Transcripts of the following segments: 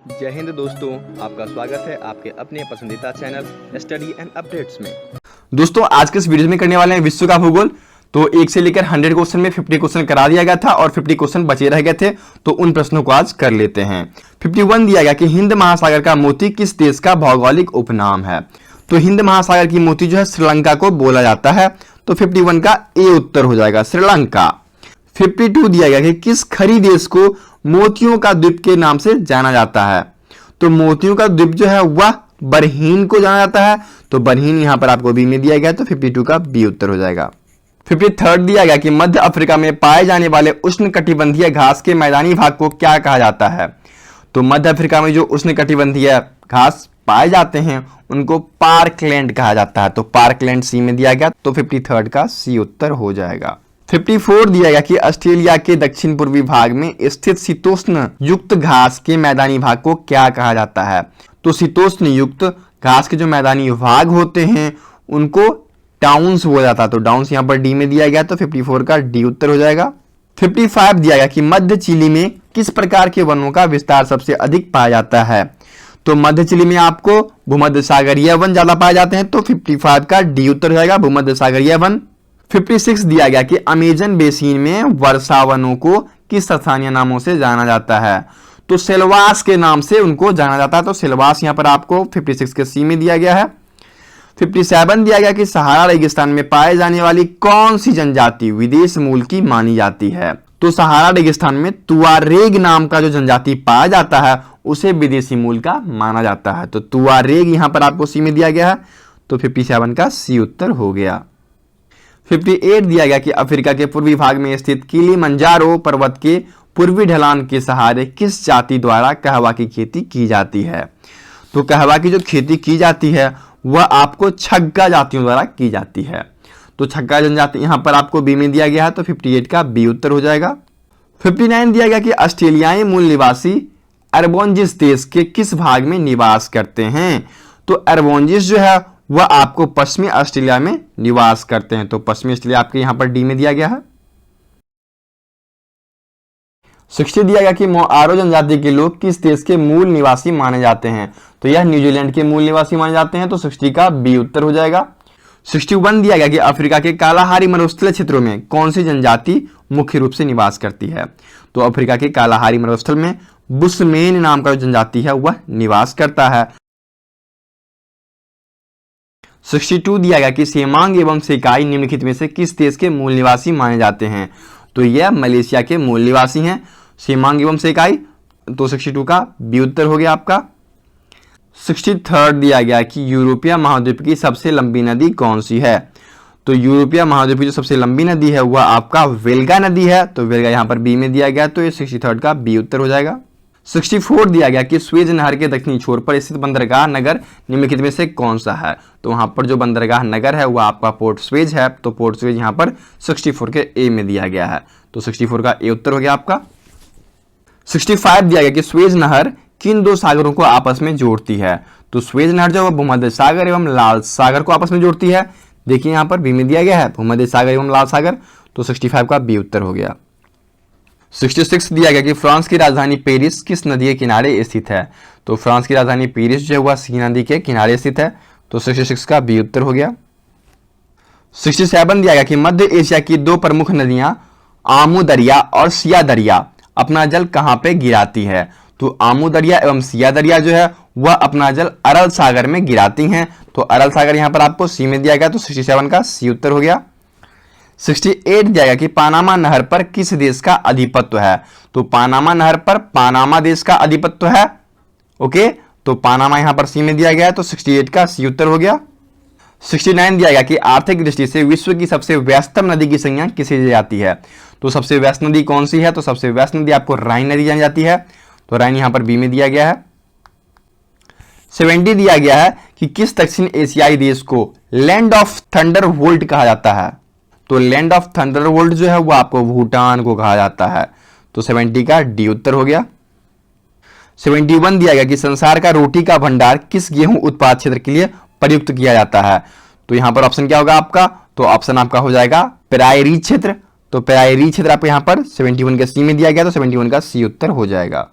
जय हिंद दोस्तों, आपका स्वागत है आपके अपने पसंदीदा चैनल स्टडी एंड अपडेट्स में। दोस्तों आज के इस वीडियो में करने वाले हैं विश्व का भूगोल। तो 1 से लेकर 100 क्वेश्चन में 50 क्वेश्चन करा दिया गया था और 50 क्वेश्चन बचे रह गए थे, तो उन प्रश्नों को आज कर लेते हैं। 51 दिया गया कि हिंद महासागर का मोती किस देश का भौगोलिक उपनाम है। तो हिंद महासागर की मोती जो है श्रीलंका को बोला जाता है, तो 51 का ए उत्तर हो जाएगा, श्रीलंका। 52 दिया गया कि किस खड़ी देश को मोतियों का द्वीप के नाम से जाना जाता है। तो मोतियों का द्वीप जो है वह बरहीन को जाना जाता है, तो बरहीन यहां पर आपको बी में दिया गया, तो 52 का बी उत्तर हो जाएगा। 53 दिया गया कि मध्य अफ्रीका में पाए जाने वाले उष्णकटिबंधीय घास के मैदानी भाग को क्या कहा जाता है। तो मध्य अफ्रीका में जो उष्णकटिबंधीय घास पाए जाते हैं उनको पार्कलैंड कहा जाता है, तो पार्कलैंड सी में दिया गया, तो 53 का सी उत्तर हो जाएगा। 54 दिया गया कि ऑस्ट्रेलिया के दक्षिण पूर्वी भाग में स्थित शीतोष्ण युक्त घास के मैदानी भाग को क्या कहा जाता है। तो शीतोष्ण युक्त घास के जो मैदानी भाग होते हैं उनको डाउन्स बोला जाता है, तो डाउन्स यहाँ पर डी में दिया गया, तो 54 का डी उत्तर हो जाएगा। 55 दिया गया कि मध्य चिली में किस प्रकार के वनों का विस्तार सबसे अधिक पाया जाता है। तो मध्य चिली में आपको भूमध्य सागरीय वन ज्यादा पाए जाते हैं, तो 55 का डी उत्तर हो जाएगा, भूमध्य सागरीय वन। 56 दिया गया कि अमेजन बेसिन में वर्षा वनों को किस स्थानीय नामों से जाना जाता है। तो सेलवास के नाम से उनको जाना जाता है, तो सेलवास यहां पर आपको 56 के सी में दिया गया है। 57 दिया गया कि सहारा रेगिस्तान में पाए जाने वाली कौन सी जनजाति विदेश मूल की मानी जाती है। तो सहारा रेगिस्तान में तुआरेग नाम का जो जनजाति पाया जाता है उसे विदेशी मूल का माना जाता है, तो तुआरेग यहां पर आपको सी में दिया गया है, तो 57 का सी उत्तर हो गया। 58 दिया गया कि अफ्रीका के पूर्वी भाग में स्थित किलिमंजारो पर्वत के पूर्वी ढलान के सहारे किस जाति द्वारा कहवा की खेती की जाती है। तो कहवा की जो खेती की जाती है वह आपको छग्गा जातियों द्वारा की जाती है, तो छग्गा जनजाति यहां पर आपको बी में दिया गया है, तो 58 का बी उत्तर हो जाएगा। 59 दिया गया कि ऑस्ट्रेलियाई मूल निवासी अरबोंजिस देश के किस भाग में निवास करते हैं। तो अरबोंजिस जो है वह आपको पश्चिमी ऑस्ट्रेलिया में निवास करते हैं, तो पश्चिमी ऑस्ट्रेलिया आपके यहां पर डी में दिया गया है। 60 दिया गया कि मोआरो जनजाति के लोग किस देश के मूल निवासी माने जाते हैं। तो यह न्यूजीलैंड के मूल निवासी माने जाते हैं, तो 60 का बी उत्तर हो जाएगा। 61 दिया गया कि अफ्रीका के कालाहारी मरुस्थलीय क्षेत्रों में कौन सी जनजाति मुख्य रूप से निवास करती है। तो अफ्रीका के कालाहारी मरुस्थल में बुशमेन नाम का जो जनजाति है वह निवास करता है। 62 दिया गया कि सेमांग एवं सेकाई निम्नलिखित में से किस देश के मूल निवासी माने जाते हैं। तो यह मलेशिया के मूल निवासी हैं, सेमांग एवं सेकाई, तो 62 का बी उत्तर हो गया आपका। 63 दिया गया कि यूरोपीय महाद्वीप की सबसे लंबी नदी कौन सी है। तो यूरोपीय महाद्वीप की जो सबसे लंबी नदी है वह आपका वेल्गा नदी है, तो वेल्गा यहां पर बी में दिया गया, तो ये 63 का बी उत्तर हो जाएगा। 64 दिया गया कि स्वेज नहर के दक्षिणी छोर पर स्थित बंदरगाह नगर निम्नलिखित में से कौन सा है। तो वहां पर जो बंदरगाह नगर है वह आपका पोर्ट स्वेज है, तो पोर्ट स्वेज यहां पर 64 के ए में दिया गया है, तो 64 का ए उत्तर हो गया आपका। 65 दिया गया कि स्वेज नहर किन दो सागरों को आपस में जोड़ती है। तो स्वेज नहर जो है भूमध्य सागर एवं लाल सागर को आपस में जोड़ती है, देखिए यहां पर बी में दिया गया है, भूमध्य सागर एवं लाल सागर, तो 65 का बी उत्तर हो गया। 66 दिया गया कि फ्रांस की राजधानी पेरिस किस नदी के किनारे स्थित है। तो फ्रांस की राजधानी पेरिस जो है वह सी नदी के किनारे स्थित है, तो 66 का बी उत्तर हो गया। 67 दिया गया कि मध्य एशिया की दो प्रमुख नदियां आमू दरिया और सिया दरिया अपना जल कहां पे गिराती है। तो आमू दरिया एवं सिया दरिया जो है वह अपना जल अरल सागर में गिराती हैं, तो अरल सागर यहां पर आपको सी में दिया गया, तो 67 का सी उत्तर हो गया। 68 दिया गया कि पानामा नहर पर किस देश का अधिपत्य है। तो पानामा नहर पर पानामा देश का अधिपत्य है, ओके, तो पानामा यहां पर सी में दिया गया है, तो 68 का सी उत्तर हो गया। 69 दिया गया कि आर्थिक दृष्टि से विश्व की सबसे व्यस्तम नदी की संज्ञा किसे दी जाती है। तो सबसे व्यस्त नदी कौन सी है। तो सबसे व्यस्त नदी आपको राइन नदी जानी जाती है, तो राइन यहां पर बी में दिया गया है। 70 दिया गया है कि किस दक्षिण एशियाई देश को लैंड ऑफ थंडरबोल्ट कहा जाता है। तो लैंड ऑफ थंडरबोल्ट जो है वो आपको भूटान को कहा जाता है, तो 70 का डी उत्तर हो गया। 71 दिया गया कि संसार का रोटी का भंडार किस गेहूं उत्पाद क्षेत्र के लिए प्रयुक्त किया जाता है। तो यहां पर ऑप्शन क्या होगा आपका। तो ऑप्शन आपका हो जाएगा प्रायरी क्षेत्र, तो प्रायरी क्षेत्र आपको यहां पर 71 का सी में दिया गया, तो 71 का सी उत्तर हो जाएगा।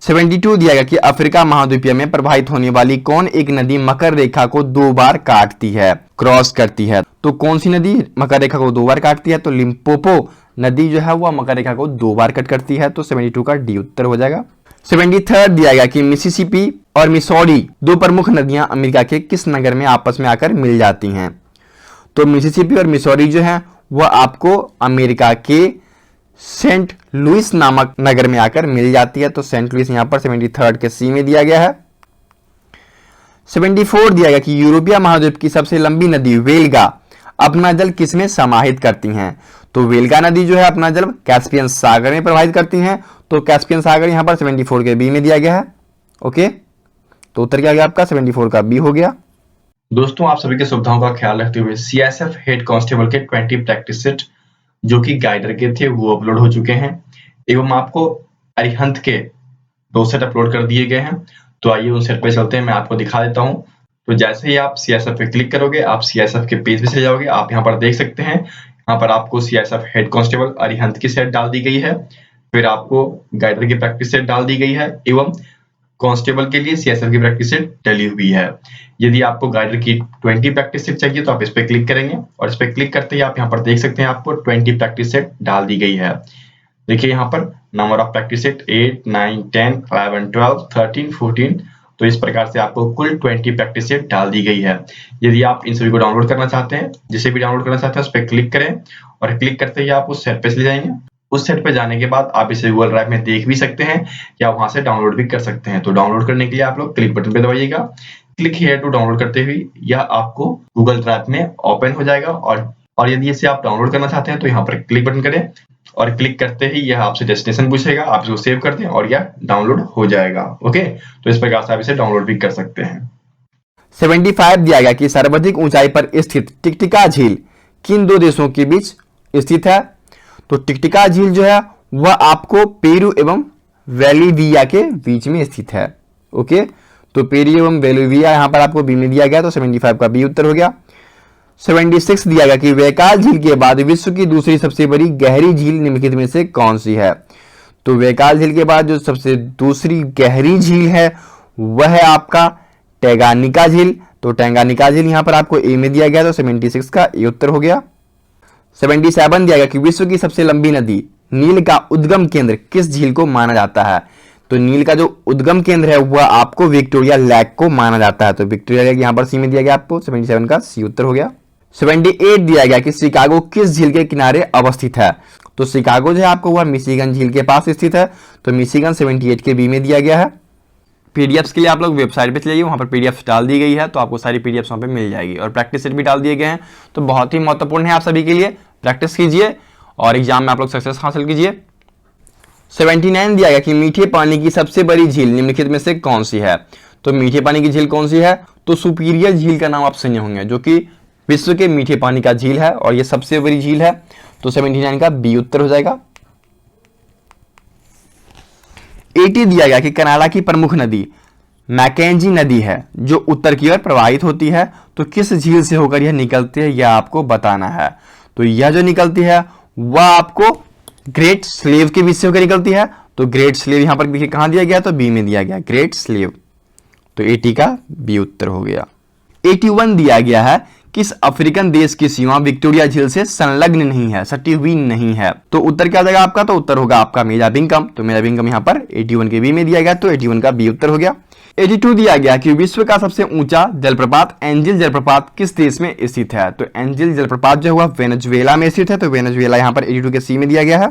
72 दिया गया कि अफ्रीका महाद्वीपीय में प्रवाहित होने वाली कौन एक नदी मकर रेखा को 2 बार काटती है, क्रॉस करती है। तो कौन सी नदी मकर रेखा को 2 बार काटती है? तो लिम्पोपो नदी जो है वह मकर रेखा को 2 बार कट करती है। तो 72 का डी उत्तर हो जाएगा। 73 दिया गया कि मिसिसिपी और मिसौरी 2 प्रमुख नदियां अमेरिका के किस नगर में आपस में आकर मिल जाती हैं? तो मिसिसिपी और मिसौरी जो है वह आपको अमेरिका के सेंट लुइस नामक नगर में आकर मिल जाती है। तो सेंट लुइस यहां पर 73 के सी में दिया गया है। 74 दिया गया कि यूरोपीय महाद्वीप की सबसे लंबी नदी वेल्गा अपना जल किसमें समाहित करती हैं? तो वेल्गा नदी जो है अपना जल कैस्पियन सागर में प्रवाहित करती हैं। तो कैस्पियन सागर यहां पर 74 के बी में दिया गया है। ओके, तो उत्तर क्या गया आपका? 74 का बी हो गया। दोस्तों, आप सभी की सुविधाओं का ख्याल रखते हुए सीएसएफ हेड कांस्टेबल के 20 प्रैक्टिस सेट जो कि गाइडर के थे वो अपलोड हो चुके हैं एवं आपको अरिहंत के 2 सेट अपलोड कर दिए गए हैं। तो आइए उन सेट पे चलते हैं, मैं आपको दिखा देता हूं। तो जैसे ही आप सीएसएफ पे क्लिक करोगे आप सीएसएफ के पेज पे चले जाओगे। आप यहाँ पर देख सकते हैं, यहाँ पर आपको सीएसएफ हेड कांस्टेबल अरिहंत की सेट डाल दी गई है, फिर आपको गाइडर की प्रैक्टिस सेट डाल दी गई है एवं कांस्टेबल के लिए सीएसएफ की प्रैक्टिस सेट डली हुई है। यदि आपको गाइडर की 20 प्रैक्टिस सेट चाहिए तो आप इस पे क्लिक करेंगे और इस पे क्लिक करते ही आप यहाँ पर देख सकते हैं आपको 20 प्रैक्टिस सेट डाल दी गई है। देखिए यहाँ पर नंबर ऑफ प्रैक्टिस सेट 8, 9, 10, 11, 12, 13, 14। तो इस प्रकार से आपको कुल 20 प्रैक्टिस सेट डाल दी गई है। यदि आप इन सभी को डाउनलोड करना चाहते हैं, जिसे भी डाउनलोड करना चाहते हैं उस पर क्लिक करें और क्लिक करते ही आप उस सेट पे चले जाएंगे। उस सेट पे जाने के बाद आप इसे गूगल ड्राइव में देख भी सकते हैं या वहां से डाउनलोड भी कर सकते हैं। तो डाउनलोड करने के लिए आप लोग क्लिक बटन पे दबाइएगा। क्लिक हियर टू डाउनलोड करते हुए यह आपको गूगल ड्राइव में ओपन हो जाएगा और यदि इसे आप डाउनलोड करना चाहते हैं तो यहाँ पर क्लिक बटन करें और क्लिक करते ही यह आपसे डेस्टिनेशन पूछेगा, आप इसको सेव कर दें और यह डाउनलोड हो जाएगा। ओके, तो इस प्रकार से आप इसे डाउनलोड भी कर सकते हैं। 75 दिया गया कि सर्वाधिक ऊंचाई पर स्थित टिकटिका झील किन 2 देशों के बीच स्थित है? तो टिकटिका झील जो है वह आपको पेरू एवं वेलिविया के बीच में स्थित है। ओके, तो पेरू एवं वेलिविया यहां पर आपको बी में दिया गया। तो 75 का बी उत्तर हो गया। 76 दिया गया कि वैकाल झील के बाद विश्व की दूसरी सबसे बड़ी गहरी झील निम्नलिखित में से कौन सी है? तो वैकाल झील के बाद जो सबसे दूसरी गहरी झील है वह है आपका टैंगानिका झील। तो टैंगानिका झील यहां पर आपको ए में दिया गया। तो 76 का ए उत्तर हो गया। 77 दिया गया कि विश्व की सबसे लंबी नदी नील का उद्गम केंद्र किस झील को माना जाता है? तो नील का जो उद्गम केंद्र है वह आपको विक्टोरिया लेक को माना जाता है। तो विक्टोरिया लेक यहां पर सी में दिया गया आपको। 77 का सी उत्तर हो गया। 78 दिया गया कि शिकागो किस झील के किनारे अवस्थित है? तो शिकागो जो है आपको वह मिशिगन झील के पास स्थित है। तो मिशिगन 78 के बी में दिया गया है। पीडीएफ्स के लिए आप लोग वेबसाइट पे चले जाइए, वहां पर पीडीएफ डाल दी गई है तो आपको सारी पीडीएफ्स वहां पे मिल जाएगी और प्रैक्टिस सेट भी डाल दिए गए हैं। तो बहुत ही महत्वपूर्ण है आप सभी के लिए, प्रैक्टिस कीजिए और एग्जाम में आप लोग सक्सेस हासिल कीजिए। 79 दिया गया कि मीठे पानी की सबसे बड़ी झील निम्नलिखित में से कौन सी है? तो मीठे पानी की झील कौन सी है? तो सुपीरियर झील का नाम आप सुने होंगे, जो कि विश्व के मीठे पानी का झील है और यह सबसे बड़ी झील है। तो 79 का बी उत्तर हो जाएगा। 80 दिया गया कि कनाडा की प्रमुख नदी मैकेंजी नदी है जो उत्तर की ओर प्रवाहित होती है। तो किस झील से होकर यह निकलती है यह आपको बताना है। तो यह जो निकलती है वह आपको ग्रेट स्लेव के बीच से होकर निकलती है। तो ग्रेट स्लेव यहां पर देखिए कहां दिया गया? तो बी में दिया गया, ग्रेट स्लेव। तो 80 का बी उत्तर हो गया। 81 दिया गया है किस अफ्रीकन देश की सीमा विक्टोरिया झील से संलग्न नहीं है, सटी हुई नहीं है? तो उत्तर क्या हो जाएगा आपका? तो उत्तर होगा आपका मोजाम्बिक। तो मोजाम्बिक यहां पर 81 के बी में दिया गया। तो 81 का बी उत्तर हो गया। 82 दिया गया कि विश्व का सबसे ऊंचा जलप्रपात एंजिल जलप्रपात किस देश में स्थित है? तो एंजिल जलप्रपात जो हुआ वेनेजुएला में स्थित है। तो वेनेजुएला यहां पर 82 के सी में दिया गया है।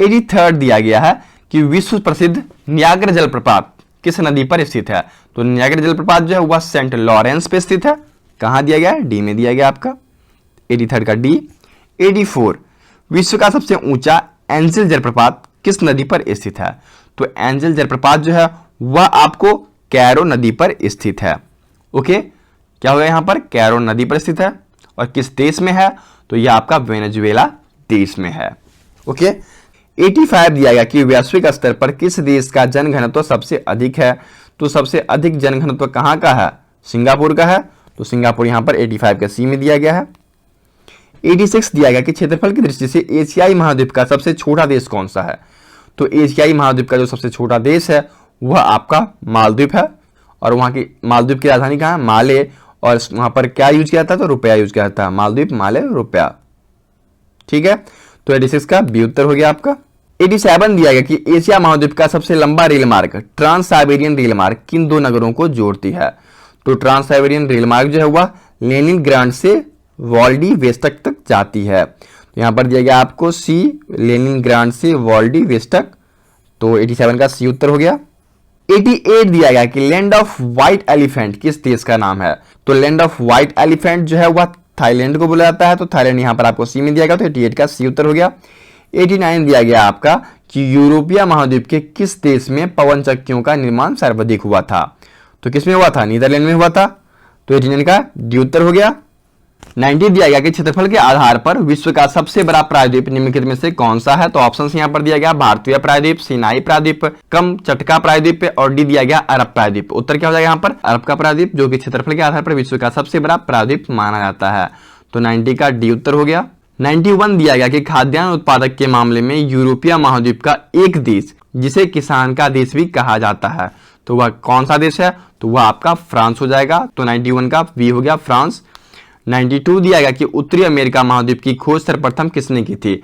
83 दिया गया है कि विश्व प्रसिद्ध नियाग्रा जलप्रपात किस नदी पर स्थित है? तो नियाग्रा जलप्रपात जो है वह सेंट लॉरेंस पे स्थित है। कहां दिया गया है? डी में दिया गया आपका। 83 का डी। 84 विश्व का सबसे ऊंचा एंजिल जलप्रपात किस नदी पर स्थित है? तो एंजिल जलप्रपात जो है वह आपको कैरो नदी पर स्थित है। ओके, क्या होगा यहां पर? कैरो नदी पर स्थित है। और किस देश में है? तो यह आपका वेनेजुएला देश में है। ओके, 85 दिया गया कि वैश्विक स्तर पर किस देश का जनघनत्व सबसे अधिक है? तो सबसे अधिक जनघनत्व कहां का है? सिंगापुर का है। तो सिंगापुर यहां पर 85 का सी में दिया गया है। 86 दिया गया कि क्षेत्रफल की दृष्टि से एशियाई महाद्वीप का सबसे छोटा देश कौन सा है? तो एशियाई महाद्वीप का जो सबसे छोटा देश है वह आपका मालदीव है, और वहाँ की मालदीव की राजधानी कहाँ है? माले, और वहाँ पर क्या यूज किया था? तो रुपया यूज किया था। मालदीव, माले, रुपया। ठीक है, तो 86 का बी उत्तर हो गया आपका। 87 दिया गया कि एशिया महाद्वीप का सबसे लंबा रेल मार्ग ट्रांस साइबेरियन रेल मार्ग किन दो नगरों को जोड़ती है? तो ट्रांस साइबेरियन रेल मार्ग जो है वह लेनिनग्राड से व्लादिवोस्तोक तक जाती है। तो यहाँ पर दिया गया आपको सी, लेनिनग्राड से व्लादिवोस्तोक, तो 87 का सी उत्तर हो गया। 88 दिया गया कि लैंड ऑफ व्हाइट एलिफेंट किस देश का नाम है? तो लैंड ऑफ व्हाइट एलिफेंट जो है वह थाईलैंड को बोला जाता है, तो थाईलैंड यहाँ पर आपको सी में दिया गया, तो 88 का सी उत्तर हो गया। 89 दिया गया आपका कि यूरोपीय महाद्वीप के किस देश में पवन चक्कियों का निर्माण सर्वाधिक हुआ था? तो किसमें हुआ था? नीदरलैंड में हुआ था, तो 89 का डी उत्तर हो गया। 90 दिया गया कि क्षेत्रफल के आधार पर विश्व का सबसे बड़ा प्रायद्वीप निम्नलिखित में से कौन सा है? तो ऑप्शन यहाँ पर दिया गया भारतीय प्रायद्वीप, सिनाई प्रायद्वीप, कमचटका प्रायद्वीप, और डी दिया गया अरब प्रायद्वीप। उत्तर क्या हो जाएगा यहाँ पर? अरब का प्रायद्वीप, जो कि क्षेत्रफल के आधार पर विश्व का सबसे बड़ा प्रायद्वीप माना जाता है, तो 90 का डी उत्तर हो गया। 91 दिया गया कि खाद्यान्न उत्पादक के मामले में यूरोपीय महाद्वीप का एक देश जिसे किसान का देश भी कहा जाता है, तो वह कौन सा देश है? तो वह आपका फ्रांस हो जाएगा, तो 91 का बी हो गया फ्रांस। 92 दिया गया कि उत्तरी अमेरिका महाद्वीप की खोज सर्वप्रथम किसने की थी?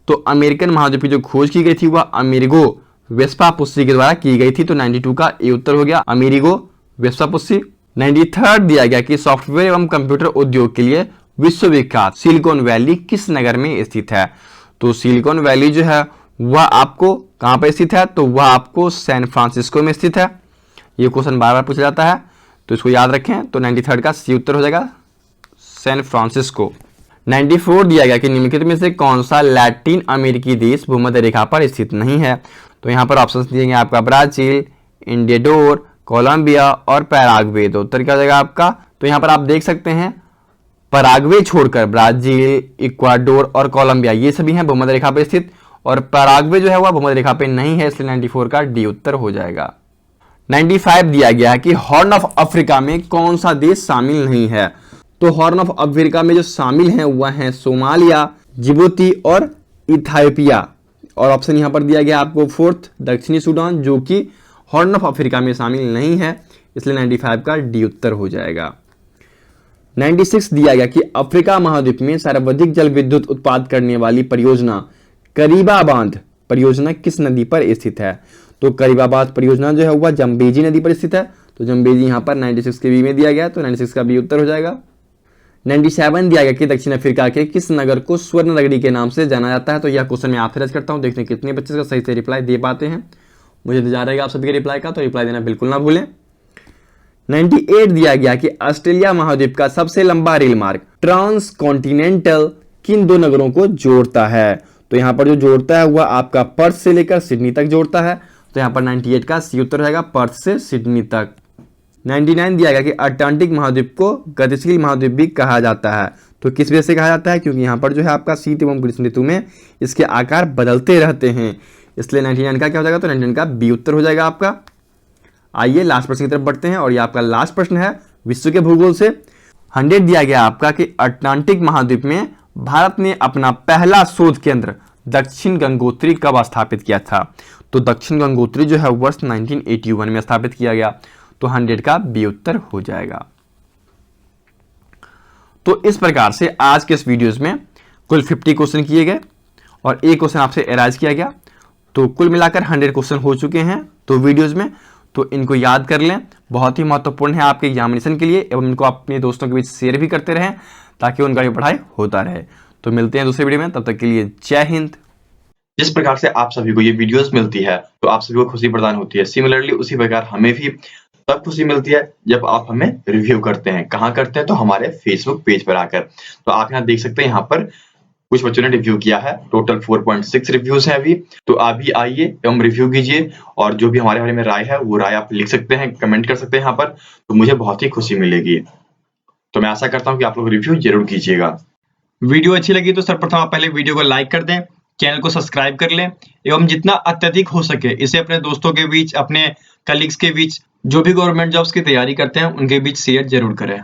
तो अमेरिकन महाद्वीप की जो खोज की गई थी वह अमेरिगो वेस्पापुस्सी के द्वारा की गई थी, तो 92 का ए उत्तर हो गया, अमेरिगो वेस्पापुस्सी। 93 दिया गया कि सॉफ्टवेयर एवं कंप्यूटर उद्योग के लिए विश्वविख्यात सिलिकॉन वैली किस नगर में स्थित है? तो सिलिकॉन वैली जो है वह आपको कहां पर स्थित है? तो वह आपको सैन फ्रांसिस्को में स्थित है। ये क्वेश्चन बार बार पूछा जाता है, तो इसको याद रखें, तो 93 का सी उत्तर हो जाएगा, सैन फ्रांसिस्को। 94 दिया गया कि निम्नलिखित में से कौन सा लैटिन अमेरिकी देश भूमध्य रेखा पर स्थित नहीं है? तो यहाँ पर ऑप्शन दिए गए आपका ब्राजील, इंडियाडोर, कोलंबिया और पैराग्वे। तो उत्तर क्या हो जाएगा आपका? तो यहाँ पर आप देख सकते हैं पैराग्वे छोड़कर ब्राजील, इक्वाडोर और कोलंबिया ये सभी हैं भूमध्य रेखा पर स्थित, और पैराग्वे जो है वह भूमध्य रेखा पर नहीं है, इसलिए 94 का डी उत्तर हो जाएगा। 95 दिया गया कि हॉर्न ऑफ अफ्रीका में कौन सा देश शामिल नहीं है? तो हॉर्न ऑफ अफ्रीका में जो शामिल हैं वह हैं सोमालिया, जिबूती और इथियोपिया, और ऑप्शन यहां पर दिया गया आपको फोर्थ दक्षिणी सूडान, जो कि हॉर्न ऑफ अफ्रीका में शामिल नहीं है, इसलिए 95 का डी उत्तर हो जाएगा। 96 दिया गया कि अफ्रीका महाद्वीप में सर्वाधिक जल विद्युत उत्पादन करने वाली परियोजना करीबा बांध परियोजना किस नदी पर स्थित है? तो करीबा बांध परियोजना जो है वह जम्बेजी नदी पर स्थित है, तो जम्बेजी यहाँ पर 96 के बी में दिया गया, तो 96 का बी उत्तर हो जाएगा। 97 दिया गया कि दक्षिण अफ्रीका के किस नगर को स्वर्ण नगरी के नाम से जाना जाता है? तो यह क्वेश्चन मैं आपसे रच करता हूँ, देखते हैं कितने बच्चे का सही से रिप्लाई दे पाते हैं। मुझे इंतजार रहेगा आप सभी के रिप्लाई का, तो रिप्लाई देना बिल्कुल ना भूलें। 98 दिया गया कि ऑस्ट्रेलिया महाद्वीप का सबसे लंबा रेल मार्ग ट्रांस कॉन्टिनेंटल किन दो नगरों को जोड़ता है? तो यहाँ पर जो जोड़ता है वह आपका पर्थ से लेकर सिडनी तक जोड़ता है, तो यहाँ पर 98 का सी उत्तर रहेगा, पर्थ से सिडनी तक। 99 दिया गया कि अटलांटिक महाद्वीप को गतिशील महाद्वीप भी कहा जाता है, तो किस वजह से कहा जाता है? क्योंकि यहाँ पर जो है आपका शीत एवं ग्रीष्म ऋतु में इसके आकार बदलते रहते हैं, इसलिए 99 का क्या हो जाएगा? तो 99 का बी उत्तर हो जाएगा आपका। आइए लास्ट प्रश्न की तरफ बढ़ते हैं, और ये आपका लास्ट प्रश्न है विश्व के भूगोल से। 100 दिया गया आपका कि अटलांटिक महाद्वीप में भारत ने अपना पहला शोध केंद्र दक्षिण गंगोत्री कब स्थापित किया था? तो दक्षिण गंगोत्री जो है वर्ष 1981 में स्थापित किया गया, तो 100 का बी उत्तर हो जाएगा। तो इस प्रकार से आज के इस वीडियोस में कुल 50 क्वेश्चन किए गए और एक क्वेश्चन आपसे एराइज किया गया, तो कुल मिलाकर 100 क्वेश्चन हो चुके हैं तो वीडियोस में, तो इनको याद कर लें, बहुत ही महत्वपूर्ण है आपके एग्जामिनेशन के लिए, एवं इनको अपने दोस्तों के बीच शेयर भी करते रहें ताकि उनका भी पढ़ाई होता रहे। तो मिलते हैं दूसरे वीडियो में, तब तक के लिए जय हिंद। जिस प्रकार से आप सभी को ये वीडियोस मिलती है तो आप सभी को खुशी प्रदान होती है, सिमिलरली उसी प्रकार हमें भी तब खुशी मिलती है जब आप हमें रिव्यू करते हैं। कहाँ करते हैं? तो हमारे फेसबुक पेज पर आकर। तो आप यहाँ देख सकते हैं, यहाँ पर कुछ बच्चों ने रिव्यू किया है, टोटल 4.6 रिव्यूज हैं अभी। तो आप भी आइए एवं रिव्यू कीजिए, और जो भी हमारे बारे में राय है वो राय आप लिख सकते हैं, कमेंट कर सकते हैं यहाँ पर, तो मुझे बहुत ही खुशी मिलेगी। तो मैं आशा करता हूँ कि आप लोग रिव्यू जरूर कीजिएगा। वीडियो अच्छी लगी तो सर्वप्रथम आप पहले वीडियो को लाइक कर दें, चैनल को सब्सक्राइब कर लें, एवं जितना अत्यधिक हो सके इसे अपने दोस्तों के बीच, अपने कलीग्स के बीच, जो भी गवर्नमेंट जॉब्स की तैयारी करते हैं उनके बीच शेयर जरूर करें।